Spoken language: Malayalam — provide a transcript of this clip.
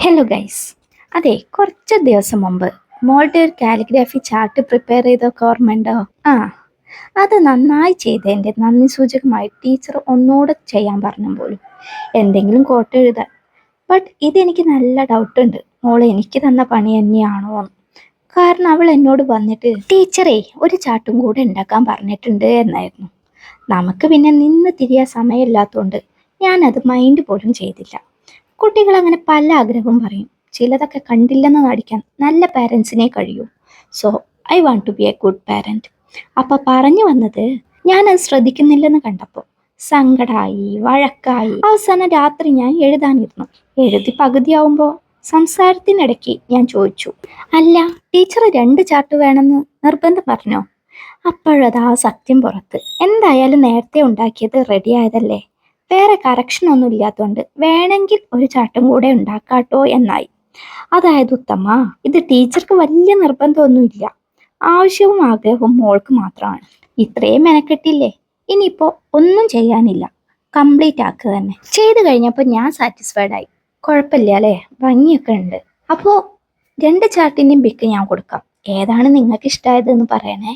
Hello guys. അതെ, കുറച്ച് ദിവസം മുമ്പ് മോളുടെ ഒരു കാലിഗ്രാഫി ചാർട്ട് പ്രിപ്പയർ ചെയ്തൊക്കെ ഓർമ്മയുണ്ടോ? ആ, അത് നന്നായി ചെയ്തതിൻ്റെ നന്ദി സൂചകമായി ടീച്ചർ ഒന്നുകൂടെ ചെയ്യാൻ പറഞ്ഞു പോലും, എന്തെങ്കിലും കോട്ട് എഴുതാൻ. ബട്ട് ഇതെനിക്ക് നല്ല ഡൗട്ടുണ്ട്, മോൾ എനിക്ക് തന്ന പണി തന്നെയാണോ എന്ന്. കാരണം അവൾ എന്നോട് വന്നിട്ട് ടീച്ചറേ ഒരു ചാർട്ടും കൂടെ ഉണ്ടാക്കാൻ പറഞ്ഞിട്ടുണ്ട് എന്നായിരുന്നു. നമുക്ക് പിന്നെ നിന്ന് തിരിയാൻ സമയമില്ലാത്തതുകൊണ്ട് ഞാനത് മൈൻഡ് പോലും ചെയ്തില്ല. കുട്ടികൾ അങ്ങനെ പല ആഗ്രഹവും പറയും, ചിലതൊക്കെ കണ്ടില്ലെന്ന് നടിക്കാൻ നല്ല പാരൻസിനെ കഴിയൂ. So I want to be a good parent. അപ്പം പറഞ്ഞു വന്നത്, ഞാനത് ശ്രദ്ധിക്കുന്നില്ലെന്ന് കണ്ടപ്പോൾ സങ്കടമായി, വഴക്കായി. അവസാനം രാത്രി ഞാൻ എഴുതാനിരുന്നു. എഴുതി പകുതിയാവുമ്പോൾ സംസാരത്തിനിടയ്ക്ക് ഞാൻ ചോദിച്ചു, അല്ല ടീച്ചർ 2 ചാർട്ട് വേണമെന്ന് നിർബന്ധം പറഞ്ഞോ? അപ്പോഴതാ സത്യം പുറത്ത്. എന്തായാലും നേരത്തെ ഉണ്ടാക്കിയത് റെഡി ആയതല്ലേ, വേറെ കറക്ഷൻ ഒന്നും ഇല്ലാത്തതുകൊണ്ട് വേണമെങ്കിൽ ഒരു ചാട്ടും കൂടെ ഉണ്ടാക്കാട്ടോ എന്നായി. അതായത് ഉത്തമ, ഇത് ടീച്ചർക്ക് വലിയ നിർബന്ധമൊന്നുമില്ല, ആവശ്യവും ആഗ്രഹവും മോൾക്ക് മാത്രമാണ്. ഇത്രയും മെനക്കെട്ടില്ലേ, ഇനിയിപ്പോൾ ഒന്നും ചെയ്യാനില്ല, കംപ്ലീറ്റ് ആക്കുക തന്നെ. ചെയ്തു കഴിഞ്ഞപ്പോൾ ഞാൻ സാറ്റിസ്ഫൈഡ് ആയി. കുഴപ്പമില്ല അല്ലേ, ഭംഗിയൊക്കെ ഉണ്ട്. അപ്പോൾ 2 ചാർട്ടിൻ്റെയും പിക്ക് ഞാൻ കൊടുക്കാം, ഏതാണ് നിങ്ങൾക്ക് ഇഷ്ടമായതെന്ന് പറയണേ.